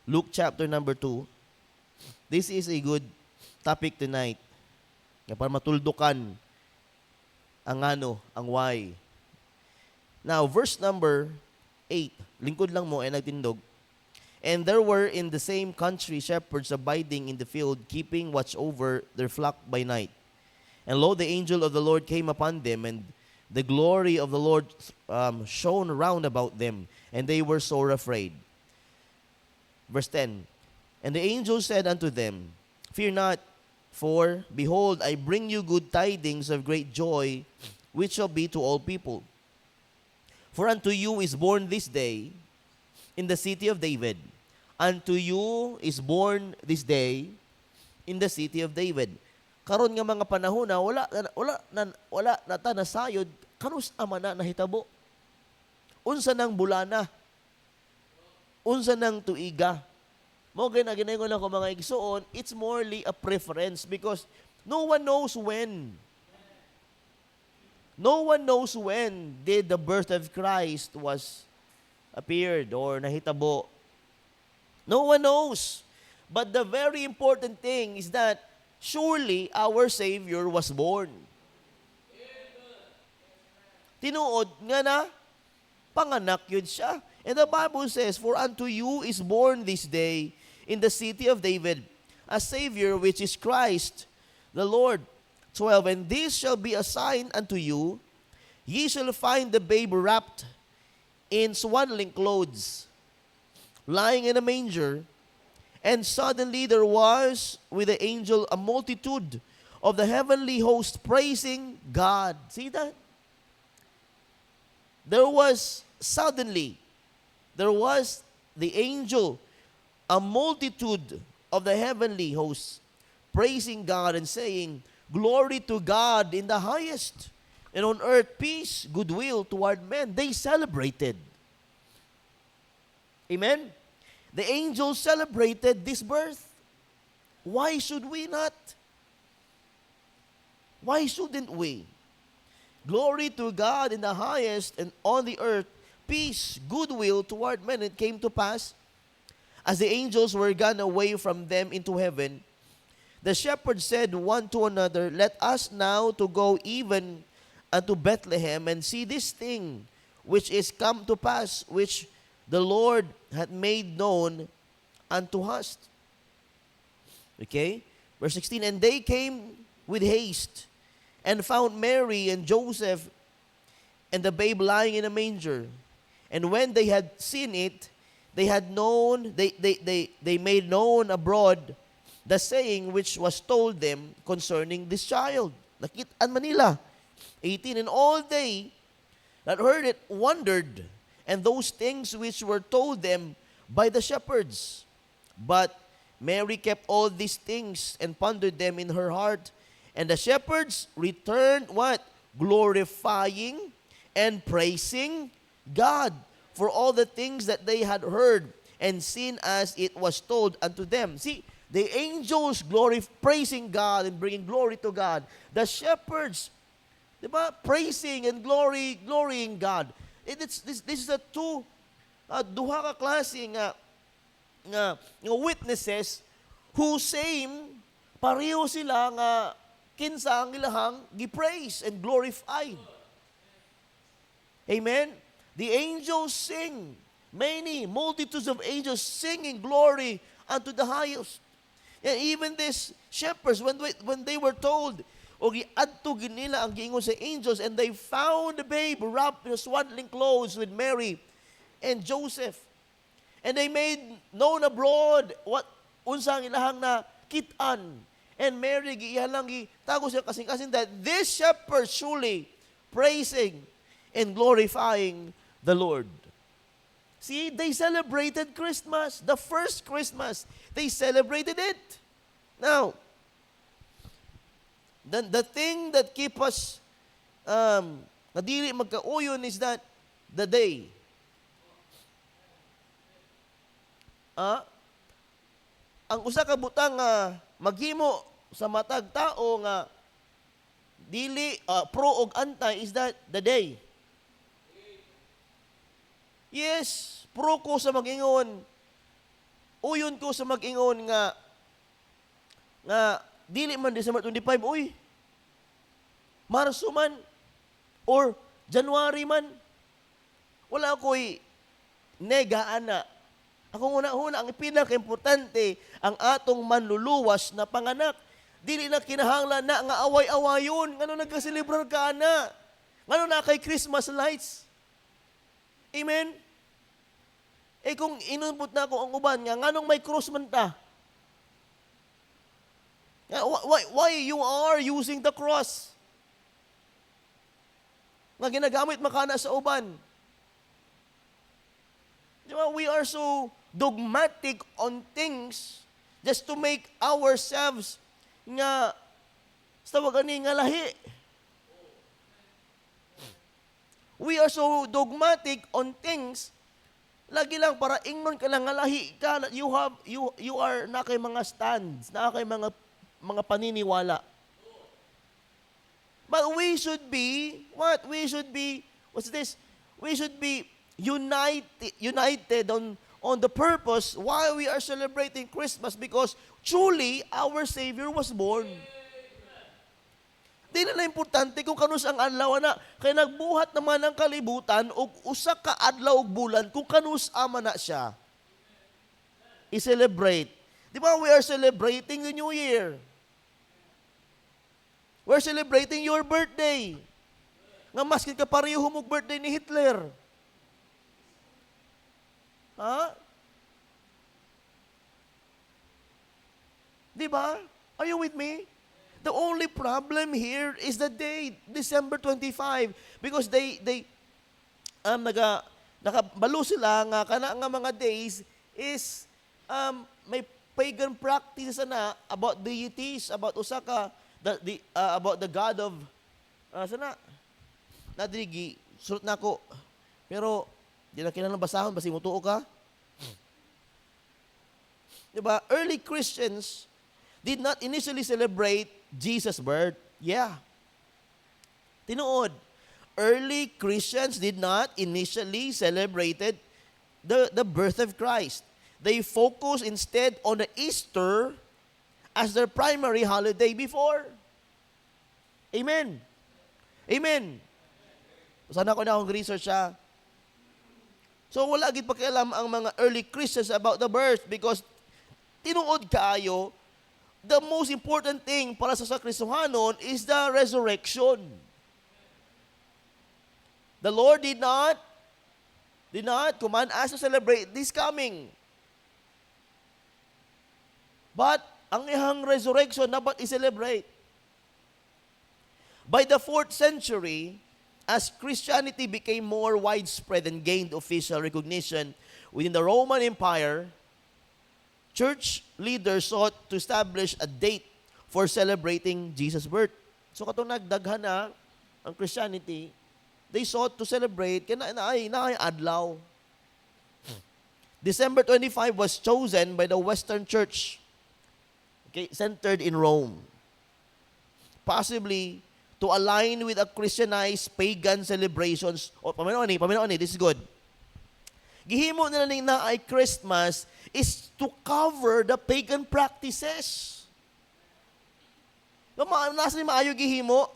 Luke chapter number 2. This is a good topic tonight. Para matuldukan ang why. Now, verse number 8. Lingkod lang mo ay nagtindog. And there were in the same country shepherds abiding in the field, keeping watch over their flock by night. And lo, the angel of the Lord came upon them, and the glory of the Lord shone round about them, and they were sore afraid. Verse 10. And the angel said unto them, Fear not, for, behold, I bring you good tidings of great joy, which shall be to all people. For unto you is born this day in the city of David. Unto you is born this day in the city of David. Karon nga mga panahon na wala na ta nasayod kanus ama na nahitabo. Unsa nang bulana? Unsa nang tuiga? Mo ginagingon lang ko mga igsoon, it's morely a preference because no one knows when. No one knows when did the birth of Christ was appeared or nahitabo. No one knows. But the very important thing is that surely our Savior was born. Tinuod nga na, panganak yun siya. And the Bible says, For unto you is born this day in the city of David a Savior, which is Christ the Lord. 12, And this shall be a sign unto you, ye shall find the babe wrapped in swaddling clothes, lying in a manger. And suddenly there was with the angel a multitude of the heavenly host praising God. See that? There was the angel, a multitude of the heavenly hosts praising God and saying, Glory to God in the highest, and on earth peace, goodwill toward men. They celebrated. Amen? The angels celebrated this birth. Why should we not? Why shouldn't we? Glory to God in the highest, and on the earth peace, goodwill toward men. It came to pass, as the angels were gone away from them into heaven, the shepherds said one to another, Let us now to go even unto Bethlehem, and see this thing which is come to pass, which the Lord had made known unto us. Okay? Verse 16, And they came with haste, and found Mary and Joseph, and the babe lying in a manger. And when they had seen it, they made known abroad the saying which was told them concerning this child. Nakitaan Manila. 18, And all they that heard it wondered, and those things which were told them by the shepherds. But Mary kept all these things and pondered them in her heart. And the shepherds returned what? Glorifying and praising God for all the things that they had heard and seen as it was told unto them. See, the angels praising God and bringing glory to God. The shepherds, diba, praising and glorying God. This is a duha ka klase nga witnesses who same pareho sila nga kinsa ang ilahang gipraise and glorified. Amen? The angels sing. Many multitudes of angels singing glory unto the highest. And even these shepherds, when they were told, o giadto ginila ang giingon sa angels, and they found the babe wrapped in swaddling clothes with Mary and Joseph. And they made known abroad what unsang ilahang na kitan. And Mary giihalang gitago siya kasing-kasing that this shepherds surely praising and glorifying the Lord. See, they celebrated Christmas, the first Christmas. They celebrated it. Now, the thing that keep us na dili magkauyon is that the day. Ang usa ka butang maghimo sa matag tao nga dili pro og anti is that the day. Yes, pro ko sa magingon uyon ko sa mag-ingon nga dili man December 25, uy, Marso man, or January man, wala ako'y negaan na. Ako una, ang pinaka-importante, ang atong manluluwas na panganak. Dili na kinahanglan na nga away-awayon. Ngano nagkaselebrar ka na? Ngano na kay Christmas lights? Amen? Kung inumpot na ako ang uban nga, nganong may cross man ta? Why you are using the cross? Nga ginagamit makana sa uban. Diba? We are so dogmatic on things just to make ourselves nga sa wagani nga lahi. We are so dogmatic on things lagi lang para ingnon ka lang nga lahi ka, you are na kay mga stands, na kay mga paniniwala. But we should be, what's this? We should be united on the purpose why we are celebrating Christmas, because truly our Savior was born. Di na importante kung kanus ang adlaw na, kay nagbuhat naman ang kalibutan og usa ka adlaw og bulan kung kanus ama na siya. I-celebrate. Di ba we are celebrating the New Year? We're celebrating your birthday. Nga maski ka pareho mong birthday ni Hitler. Ha? Di ba? Are you with me? The only problem here is the date, December 25, because they nakabalo sila nga kana nga mga days is may pagan practices na about deities, about usaka about the god of sana nadrigi suot nako pero di na kinahanglan basahon basi mutuo ka. Diba? Early Christians did not initially celebrate Jesus' birth. Yeah. Tinuod. Early Christians did not initially celebrated the birth of Christ. They focused instead on the Easter as their primary holiday before. Amen. Amen. Sana ko na akong research siya. So wala gid pakialam ang mga early Christians about the birth, because tinuod kaayo, the most important thing para sa Kristohanon is the resurrection. The Lord did not command us to celebrate this coming. But ang ihang resurrection dapat i-celebrate. By the 4th century, as Christianity became more widespread and gained official recognition within the Roman Empire, church leaders sought to establish a date for celebrating Jesus' birth. So katong nagdaghan na ang Christianity, they sought to celebrate kaya na adlaw. December 25 was chosen by the Western Church, okay, centered in Rome, possibly to align with a Christianized pagan celebrations. Paminoon ni, this is good. Gihimo nila na ay Christmas is to cover the pagan practices. Nasa ni maayo gihimo?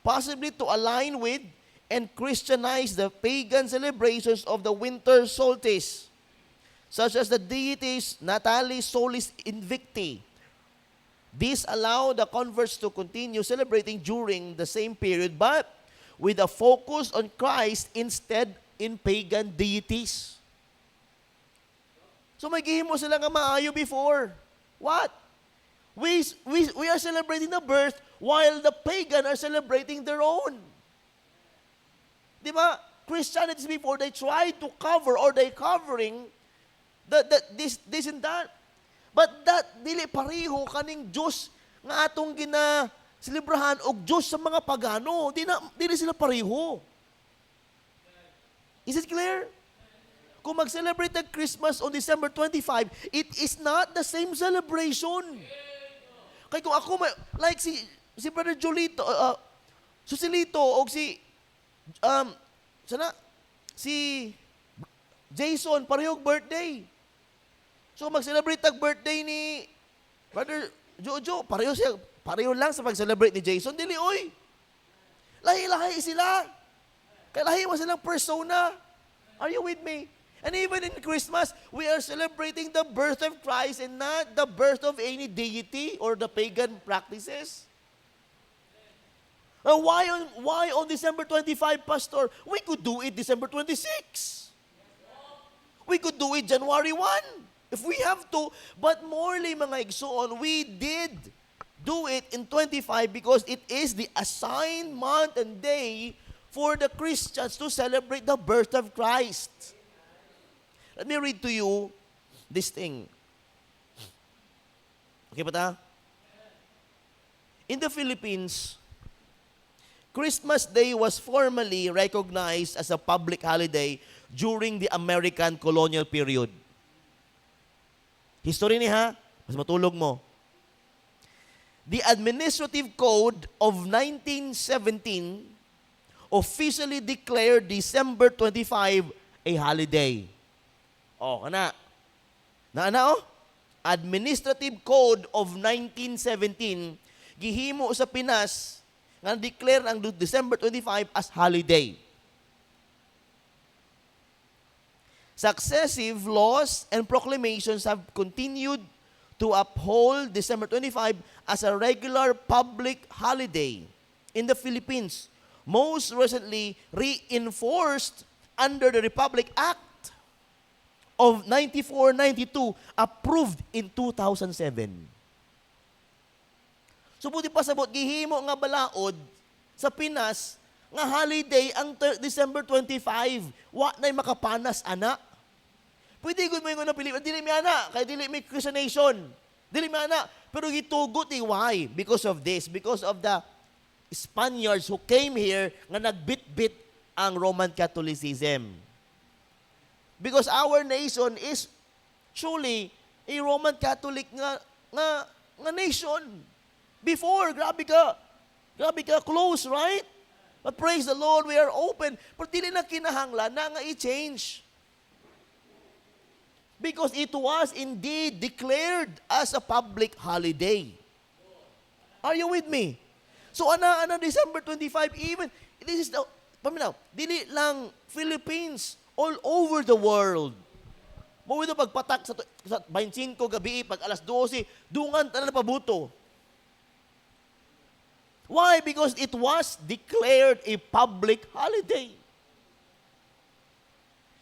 Possibly to align with and Christianize the pagan celebrations of the winter solstice, such as the deities Natalis Solis Invicti. This allowed the converts to continue celebrating during the same period, but with a focus on Christ instead in pagan deities. So may gihimo sila nga maayo before. What? We are celebrating the birth while the pagan are celebrating their own. Di ba? Christianity before, they try to cover or they covering this and that. But that dili pareho kaning Diyos nga atong ginaselebrahan og Diyos sa mga pagano. Dili sila pareho. Is it clear? Kung mag-celebrate ng Christmas on December 25, it is not the same celebration. Kaya kung ako, like si Brother Jolito, Susilito, o si Jason, parehong birthday. So mag-celebrate tag birthday ni Brother Jojo, pareho lang sa pag-celebrate ni Jason. Dili, oy. Lahi-lahi sila. Kaya lahi mo silang persona. Are you with me? And even in Christmas, we are celebrating the birth of Christ and not the birth of any deity or the pagan practices. Why on December 25, Pastor? We could do it December 26. We could do it January 1 if we have to. But morely, mga igsoon, we did do it in 25 because it is the assigned month and day for the Christians to celebrate the birth of Christ. Let me read to you this thing. Okay ba ta? In the Philippines, Christmas Day was formally recognized as a public holiday during the American colonial period. History ni ha? Mas matulog mo. The Administrative Code of 1917 officially declared December 25 a holiday. Oh, kana. Na oh? Administrative Code of 1917 gihimo sa Pinas nga declare ang December 25 as holiday. Successive laws and proclamations have continued to uphold December 25 as a regular public holiday in the Philippines, most recently reinforced under the Republic Act of 94-92 approved in 2007. So buti pa sabot gihimo nga balaod sa Pinas nga holiday ang December 25. Wa nay makapanas ana. Pwede gud mo na Pilipinas, dili mi ana kay dili mi Christian nation. Dili mi ana, pero gitugot why? Because of this, because of the Spaniards who came here nga nagbit-bit ang Roman Catholicism. Because our nation is truly a Roman Catholic nga nation. Before, grabe ka close, right? But praise the Lord, we are open. Pero dili na kinahanglan na nga i-change. Because it was indeed declared as a public holiday. Are you with me? So, ana December 25, even, this is the, paminaw, dili lang Philippines, all over the world. Mo ito pagpatak sa 25 gabi, pag alas 12, dungan tanan pabuto. Why? Because it was declared a public holiday.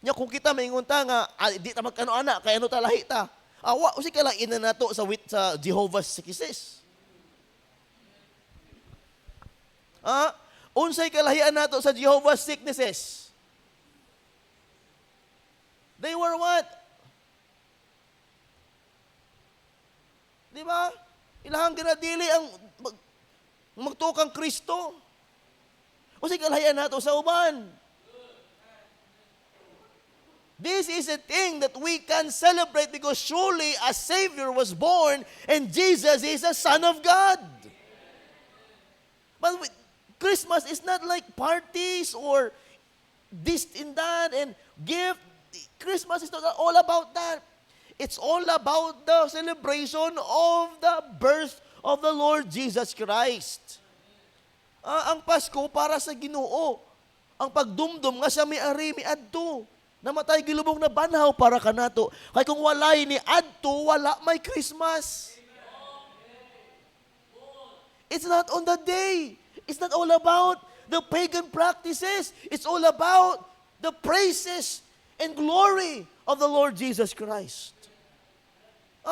Nya kung kita maingon ta nga di ta magkano ana kay ano ta lahi ta. Awa usi ka lain na nato sa Jehovah's Witnesses. Unsay kalahian nato sa Jehovah's Witnesses? They were what? Di ba? Ilahang ginadili ang magtukang Kristo. O sige, kalahian nato sa uban. This is a thing that we can celebrate because surely a Savior was born and Jesus is a Son of God. But Christmas is not like parties or this and that and gift. Christmas is not all about that. It's all about the celebration of the birth of the Lord Jesus Christ. Ang Pasko para sa Ginoo. Ang pagdumdum nga sa may-ari, mi-adto. Namatay gilubong na banhaw para kanato. Kay kung walay ni adto, wala may Christmas. It's not on the day. It's not all about the pagan practices. It's all about the praises and glory of the Lord Jesus Christ.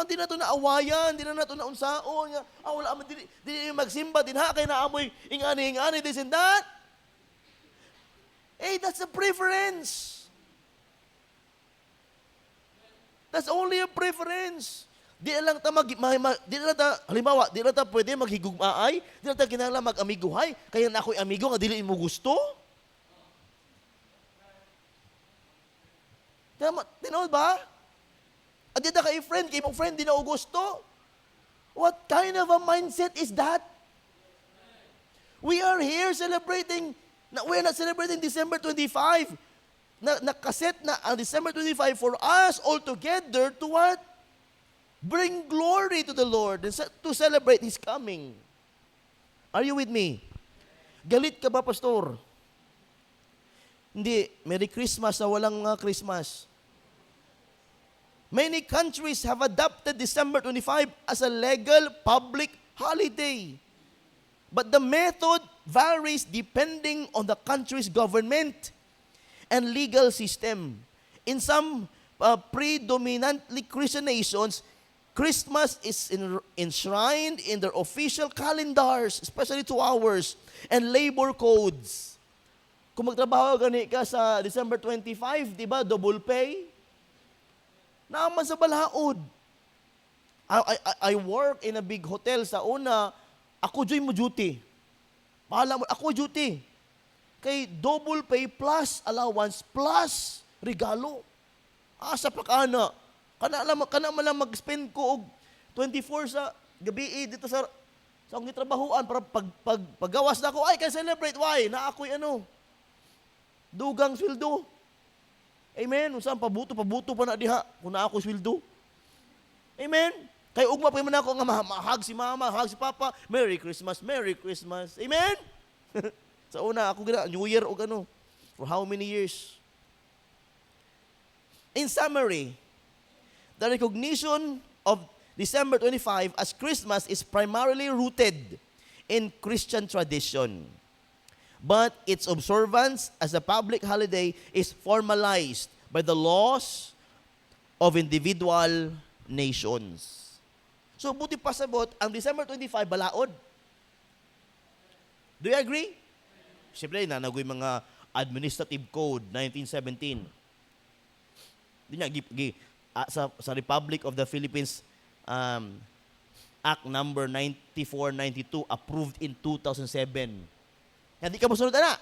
Di na ito naawayan, di na ito naunsaon, wala, di magsimba, din ha, kaya naamoy, ingani, this and that. Hey, that's a preference. That's only a preference. Di lang ta halimbawa, di lang ta pwede maghigugmaay, di lang ta kinahanglan mag-amiguhay, kaya na ako'y amigo nga dili mo gusto. Tinood ba? At di na kay friend, kay mong friend, di na o gusto. What kind of a mindset is that? We are here celebrating, we're not celebrating December 25. nakaset na ang December 25 for us all together to what? Bring glory to the Lord and to celebrate His coming. Are you with me? Galit ka ba, pastor? Hindi. Merry Christmas na walang Christmas. Many countries have adopted December 25 as a legal public holiday. But the method varies depending on the country's government and legal system. In some predominantly Christian nations, Christmas is enshrined in their official calendars, especially to ours, and labor codes. Kung magtrabaho gani ka sa December 25, di ba, double pay? Naaman sa balaod. I work in a big hotel sa una, ako joy mo duty. Pahala mo, ako duty. Kay double pay plus allowance plus regalo. Asa pa kana. Kana man lang mag-spend ko og 24 sa gabi dito sa akong gitrabahuan para paggawas na ako, ay can celebrate, why? Na ako'y dugang sweldo. Amen. Unsa pabuto pa na diha kung na ako sweldo. Amen. Kay ugma pa man ako nga mahag si mama, hag si papa, Merry Christmas, Merry Christmas. Amen. Sa una ako gina New Year og for how many years? In summary, the recognition of December 25 as Christmas is primarily rooted in Christian tradition. But its observance as a public holiday is formalized by the laws of individual nations. So, buti pasabot, ang December 25, balaod. Do you agree? Siyempre, nanagoy mga Administrative Code, 1917. Di niya, sa Republic of the Philippines, Act number 9492, approved in 2007. Di ka musunod, ana.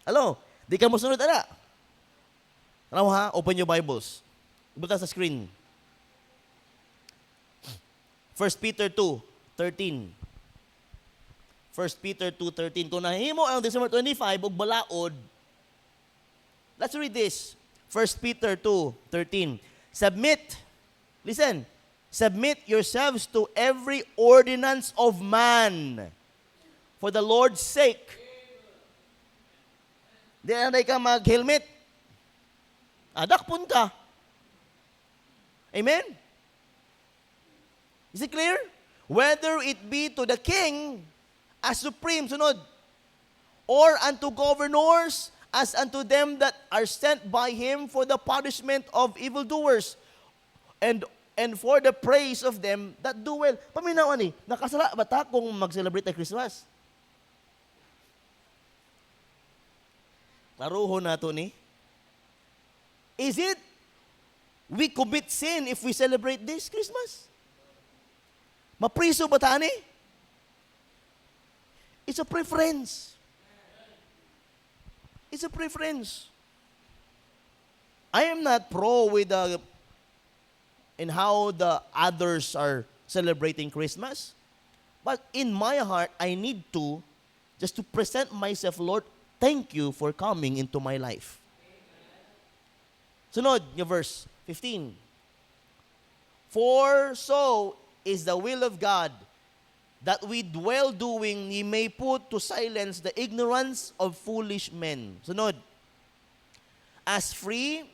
Hello? Di ka musunod, ana. Ano ha? Open your Bibles. Buta sa screen. 1 Peter 2:13. 1 Peter 2:13. Kung nahimo ang December 25 og balaod, let's read this. 1 Peter 2:13. Submit yourselves to every ordinance of man for the Lord's sake. Di na ka mag-helmet. Dakpon ka. Amen? Is it clear? Whether it be to the king as supreme, sunod, or unto governors as unto them that are sent by him for the punishment of evildoers, and for the praise of them that do well. Paminaw ni, nakasala ba ta kung mag-celebrate ng Christmas? Taruho na to ni. Is it we commit sin if we celebrate this Christmas? Mapriso ba ta ni? It's a preference. It's a preference. I am not pro with in how the others are celebrating Christmas. But in my heart, I need to just to present myself, Lord, thank you for coming into my life. Sunod, yung verse 15. For so is the will of God, that with well-doing ye may put to silence the ignorance of foolish men. Sunod. As free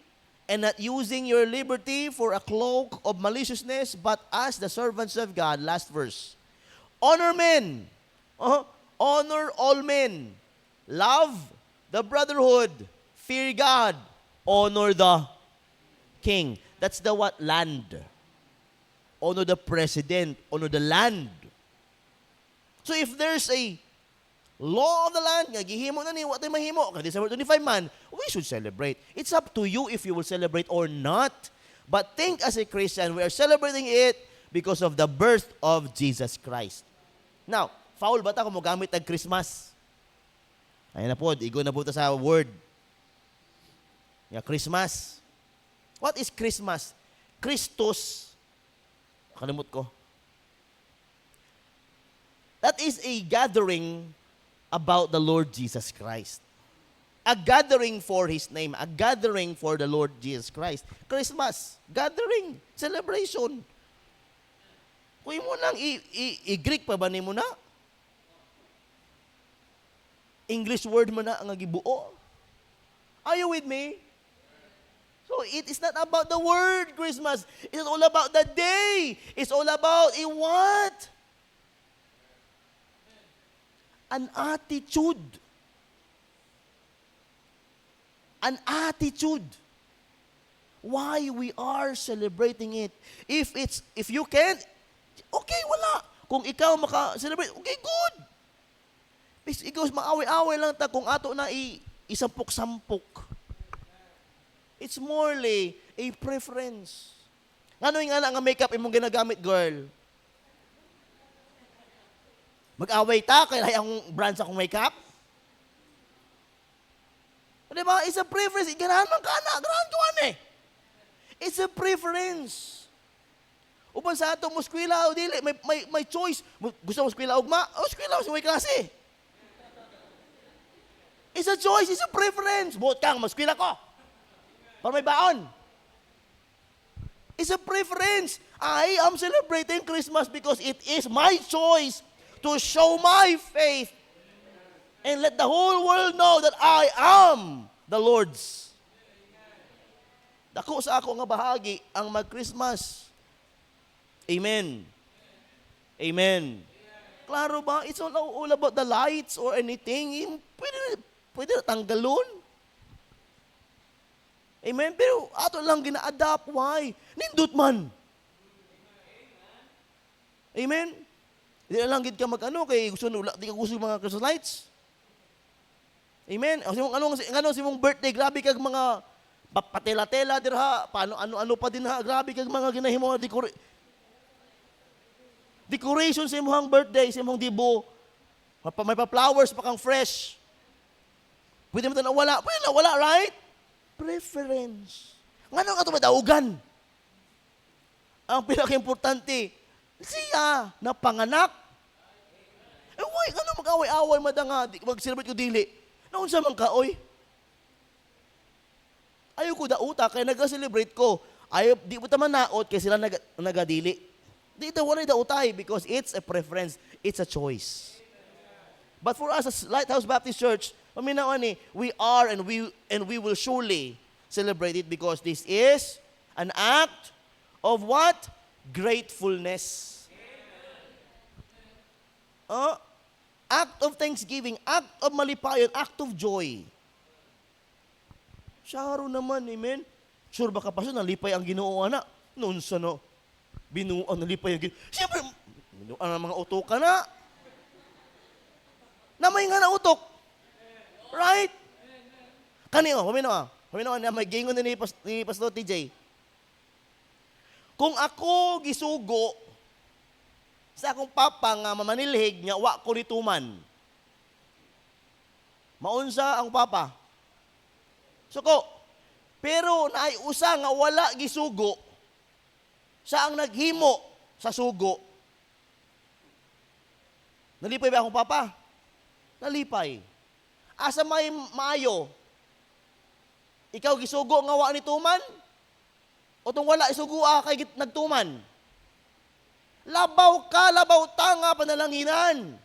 and not using your liberty for a cloak of maliciousness, but as the servants of God. Last verse. Honor men. Honor all men. Love the brotherhood. Fear God. Honor the king. That's the what? Land. Honor the president. Honor the land. So if there's a law of the land, nga gihimo na ni, what ay mahimo, kasi December 25 man, we should celebrate. It's up to you if you will celebrate or not. But think as a Christian, we are celebrating it because of the birth of Jesus Christ. Now, foul ba ta kung magamit ng Christmas? Ayun na po, igo na po ta sa word. Christmas. What is Christmas? Christus. Kalimut ko. That is a gathering about the Lord Jesus Christ. A gathering for His name. A gathering for the Lord Jesus Christ. Christmas. Gathering. Celebration. Kung mo nang i-Greek pa ba ni mo na? English word mo na ang gibuo. Are you with me? So it is not about the word Christmas. It's all about the day. It's all about a what? An attitude. An attitude. Why we are celebrating it. If you can't, okay, wala. Kung ikaw maka-celebrate, okay, good. Ikaw maaway-away lang ta kung ato na isampok-sampok. It's morely a preference. Ano yung nga makeup imong ginagamit, girl? Mag-away ta, kaya ang brand sa akong makeup? Diba? It's a preference. Ganahan man ka na. Ganahan ko eh. It's a preference. Uban sa ato mo eskwela o dili, may choice. Gusto mo eskwela ugma? O eskwela mo sa may klase. It's a choice, it's a preference. Buot kang, maskwila ko. Para may baon. It's a preference. I am celebrating Christmas because it is my choice to show my faith and let the whole world know that I am the Lord's. Dako sa ako nga bahagi ang mag-Christmas. Amen. Amen. Klaro ba? It's not all about the lights or anything. Pwede na tanggalon. Amen? Pero ato lang gina-adapt. Why? Nindot man. Amen? Hindi na lang gid ka mag-ano, kay gusto nula, di ka gusto mga Christmas lights. Amen? Ano si mong birthday, grabe kag mga patela-tela dirha, paano ano pa din ha, grabe kag mga ginahimo nga decoration sa imong birthday, sa imong dibo. May pa-flowers pa kang fresh. Pwede mo ito nawala. Pwede nawala, right? Preference. Nga nang ito madaugan. Ang pinaka-importante, siya na panganak. Why? Ano mag-away-away madanga? Mag-celebrate ko dili. Naun sa man ka, oy? Ayaw ko dauta, kaya nag-celebrate ko. Ayaw, di mo taman naot, kaya sila nagadili. Di ito wala dautay because it's a preference. It's a choice. But for us as Lighthouse Baptist Church, we are and we will surely celebrate it because this is an act of what? Gratefulness. Act of thanksgiving, act of malipayon, act of joy. Syaro naman, amen? Sure ba ka pa siya, nalipay ang Ginoo anak? Noon sa no, binuang nalipay ang Ginoo. Siyempre, ang mga utok ka na. Namay nga na utok. Right? Kanino, pamino na may gingon ni Pastor TJ. Kung ako gisugo sa akong papa nga mamanilhig nga wa ko nituman. Maunsa ang papa? Suko. Pero naay usa nga wala gisugo sa ang naghimo sa sugo. Nalipay ba akong papa? Nalipay. Asa may maayo? Ikaw gisugo nga wa ni tuman? O tong wala isugo kay nagtuman? Labaw ta nga panalanginan.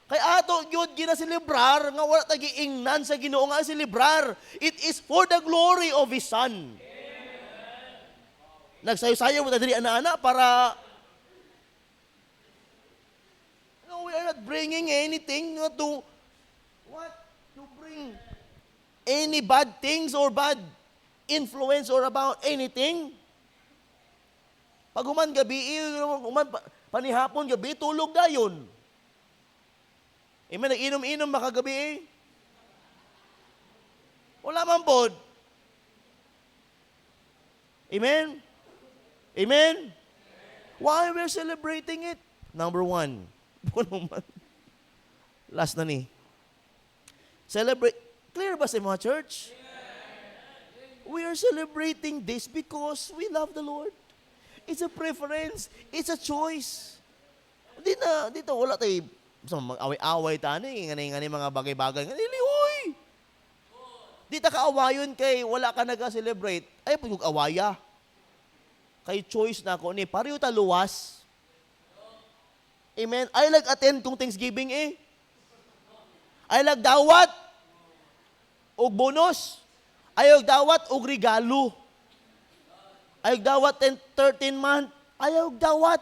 Kay ato gyud ginaselebrar nga wala ta giingnan sa Ginoo nga selebrar. It is for the glory of His Son. Nagsayo-sayo mo ta diri ana-ana para we are not bringing anything to bring any bad things or bad influence or about anything. Pag gabi, panihapon gabi, tulog dayon. Amen, nag-inom-inom makagabi. Wala man pod. Amen? Amen? Why we're celebrating it? Number one. Last na ni. Celebrate. Clear ba sa mga church? We are celebrating this because we love the Lord. It's a preference. It's a choice. Dito wala tayo mag-away-away tani, ngani mga bagay-bagay. Ngani, uy! Di ta kaawayon kay wala ka nag-celebrate. Ay, pag-awaya. Kay choice na ako ni, pareho ta luwas. Amen? Ay, attend kung Thanksgiving eh. Ay, dawat. Og bonus. Ay, dawat og regalo. Ay, dawat 13 month. Ay, dawat.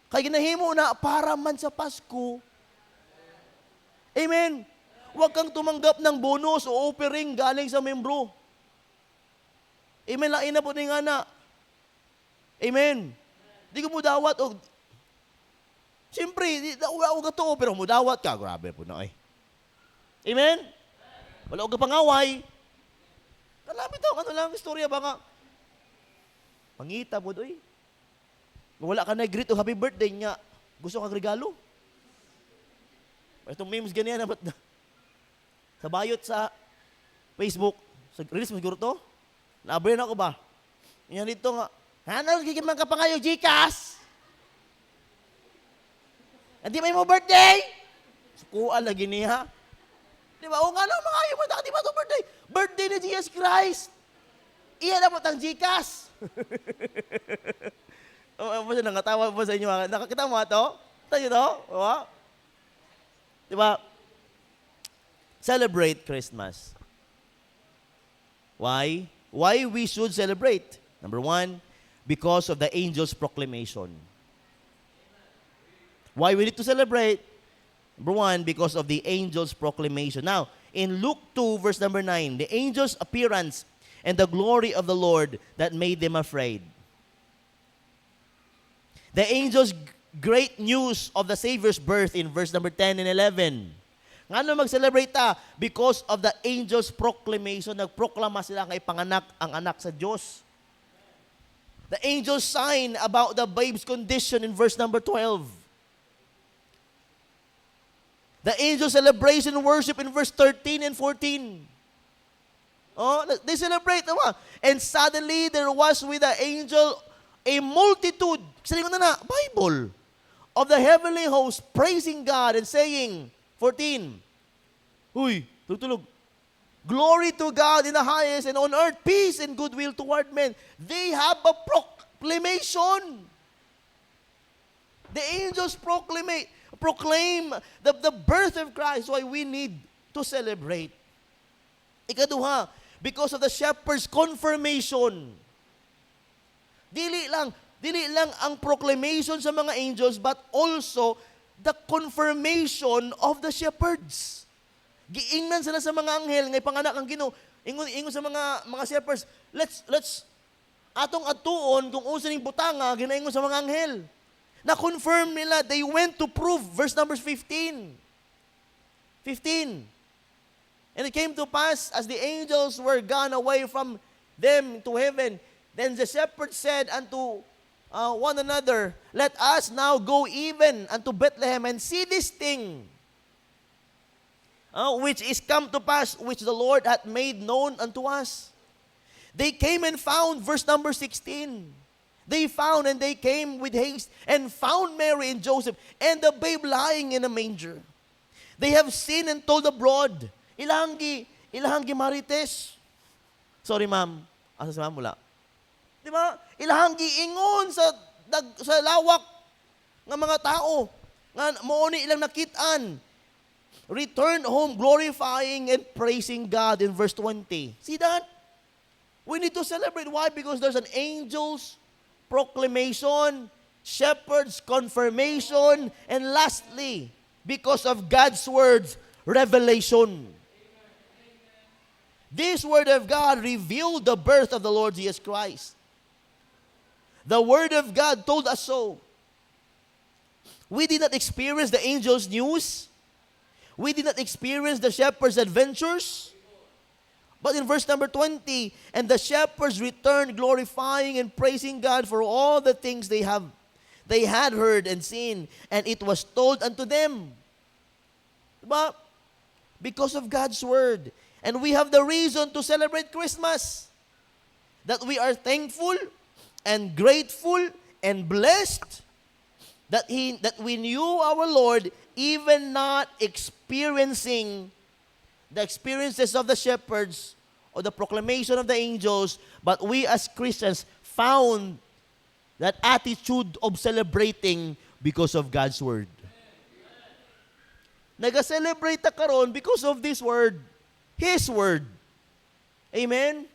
Kay ginahimo na para man sa Pasko. Amen? Huwag kang tumanggap ng bonus o offering galing sa membro. Amen? Lain na po ni nga na. Amen? Di ko mo dawat o... Siyempre, wala ko gato, pero mo dawat ka. Grabe po na eh. Amen? Wala ko pangaway. Kalapit ako, ano lang, istorya ba nga? Pangita po doy. Wala ka na-greet o happy birthday niya. Gusto kang regalo? Itong memes ganyan, ba't na? Sa bayot sa Facebook, sa release mo siguro to? Naabayan ako ba? Yan dito nga, ano, gigiman ka pa ngayon, Gcash? Hindi ba yung birthday? Sukuan lagi niya. Di ba? O nga lang, mga ayaw mo, di ba ito birthday? Birthday ni Jesus Christ. Iyan na po tang Gcash. Basta nakatawa po sa inyo. Nakakita mo ito? Ito nyo ito? Di ba? Celebrate Christmas. Why? Why we should celebrate? Number one, because of the angel's proclamation. Why we need to celebrate? Number one, because of the angel's proclamation. Now, in Luke 2, verse number 9, the angel's appearance and the glory of the Lord that made them afraid. The angel's great news of the Savior's birth in verse number 10 and 11. Nga no mag-celebrate ta? Because of the angel's proclamation. Nagproklama sila nga ipanganak ang anak sa Diyos. The angel's sign about the babe's condition in verse number 12. The angel's celebration and worship in verse 13 and 14. Oh, they celebrate. Diba? And suddenly there was with the angel a multitude, sabi ko na Bible, of the heavenly host praising God and saying, 14, huy, tulog. Glory to God in the highest, and on earth peace and goodwill toward men. They have a proclamation. The angels proclaim the birth of Christ, why we need to celebrate. Ikaduha, because of the shepherd's confirmation. Dili lang ang proclamation sa mga angels, but also the confirmation of the shepherds. Giingnan sila sa mga anghel ngay panganak ang Ginoo. Ingon sa mga shepherds, let's atong atuon kung unsa ning butanga ginaingon sa mga anghel. Na-confirm nila, they went to prove verse number 15. And it came to pass as the angels were gone away from them to heaven, then the shepherds said unto one another, let us now go even unto Bethlehem and see this thing which is come to pass, which the Lord hath made known unto us. They came and found, verse number 16. They found and they came with haste and found Mary and Joseph and the babe lying in a manger. They have seen and told abroad. Ilahanggi marites. Sorry ma'am. Asa si ma'am mula? Di ba? Ilahanggi ingon sa lawak ng mga tao. Nga mooni ilang nakitaan. Return home glorifying and praising God in verse 20. See that? We need to celebrate. Why? Because there's an angel's proclamation, shepherd's confirmation, and lastly, because of God's words, revelation. This word of God revealed the birth of the Lord Jesus Christ. The word of God told us so. We did not experience the angel's news. We did not experience the shepherd's adventures. But in verse number 20, and the shepherds returned glorifying and praising God for all the things they had heard and seen, and it was told unto them. Diba? Because of God's word. And we have the reason to celebrate Christmas. That we are thankful and grateful and blessed that we knew our Lord even not experiencing the experiences of the shepherds, or the proclamation of the angels, but we as Christians found that attitude of celebrating because of God's Word. Nag-celebrate ta karon because of this Word. His Word. Amen?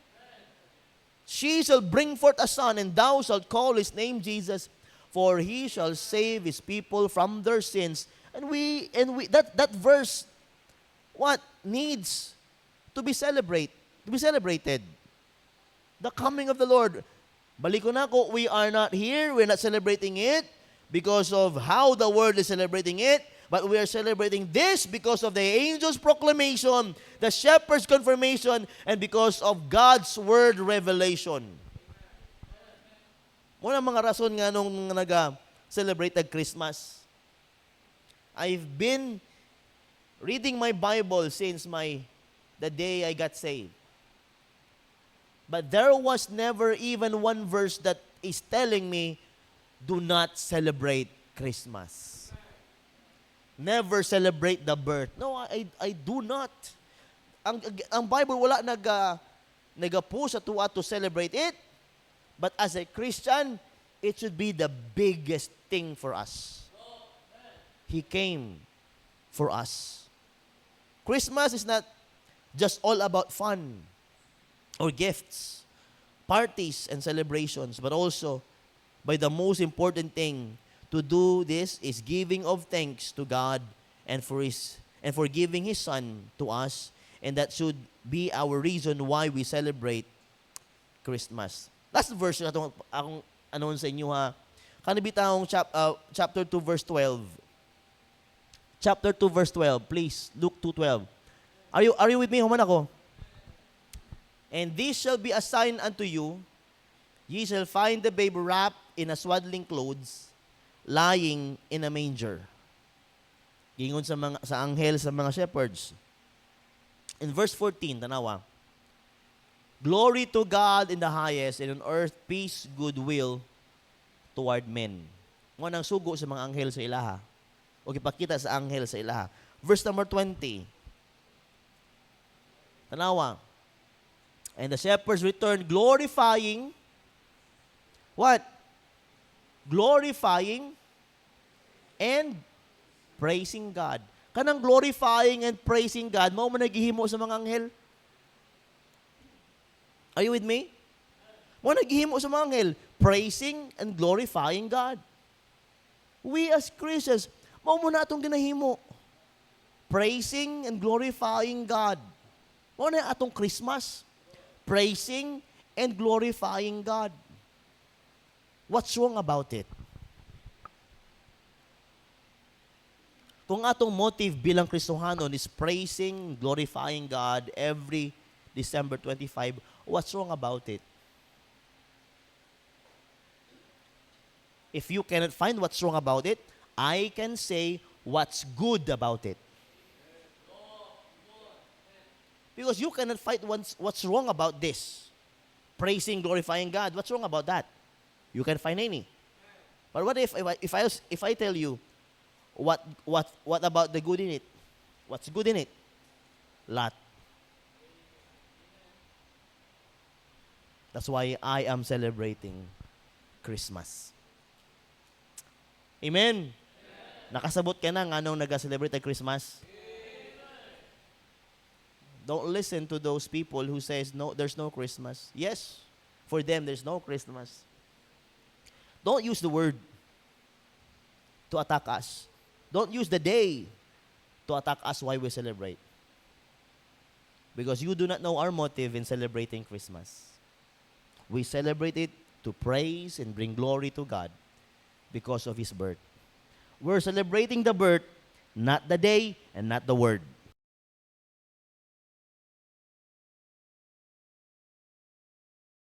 She shall bring forth a son, and thou shalt call his name Jesus, for he shall save his people from their sins. And that verse, what needs to be celebrated? The coming of the Lord. Balik ko na ko, we are not here, we're not celebrating it because of how the world is celebrating it, but we are celebrating this because of the angel's proclamation, the shepherd's confirmation, and because of God's word revelation. Muna mga rason nga nung nag-celebrate ang Christmas. I've been reading my Bible since the day I got saved. But there was never even one verse that is telling me, do not celebrate Christmas. Never celebrate the birth. No, I do not. Ang Bible wala nag-push to celebrate it. But as a Christian, it should be the biggest thing for us. He came for us. Christmas is not just all about fun or gifts, parties and celebrations, but also by the most important thing to do this is giving of thanks to God and for giving His Son to us, and that should be our reason why we celebrate Christmas. Last verse na akong anon sa inyo ha. Kanibitahong chapter 2 verse 12. Chapter 2 verse 12, please. Luke 2:12. Are you with me? Human ako. And this shall be a sign unto you. Ye shall find the babe wrapped in a swaddling clothes, lying in a manger. Gingon sa anghel sa mga shepherds. In verse 14, tanawa. Glory to God in the highest, and on earth peace, goodwill toward men. Mo nang sugo sa mga anghel sa ilaha. O gipakita sa anghel sa ilaha. Verse number 20. Tanawa. And the shepherds returned glorifying what? Glorifying and praising God. Kanang glorifying and praising God, mao man naghihimo sa mga anghel. Are you with me? Mao naghihimo sa mga anghel, praising and glorifying God. We as Christians, mao mo na atong ginahimo. Praising and glorifying God. Mao na atong Christmas. Praising and glorifying God. What's wrong about it? Kung atong motive bilang Kristohanon is praising, glorifying God every December 25, what's wrong about it? If you cannot find what's wrong about it, I can say what's good about it. Because you cannot find what's wrong about this. Praising, glorifying God. What's wrong about that? You can find any. But what if I tell you what about the good in it? What's good in it? Lot. That's why I am celebrating Christmas. Amen. Nakasabot ka na anong nag-celebrate ng Christmas? Don't listen to those people who says no, there's no Christmas. Yes, for them there's no Christmas. Don't use the word to attack us. Don't use the day to attack us why we celebrate. Because you do not know our motive in celebrating Christmas. We celebrate it to praise and bring glory to God because of His birth. We're celebrating the birth, not the day and not the word.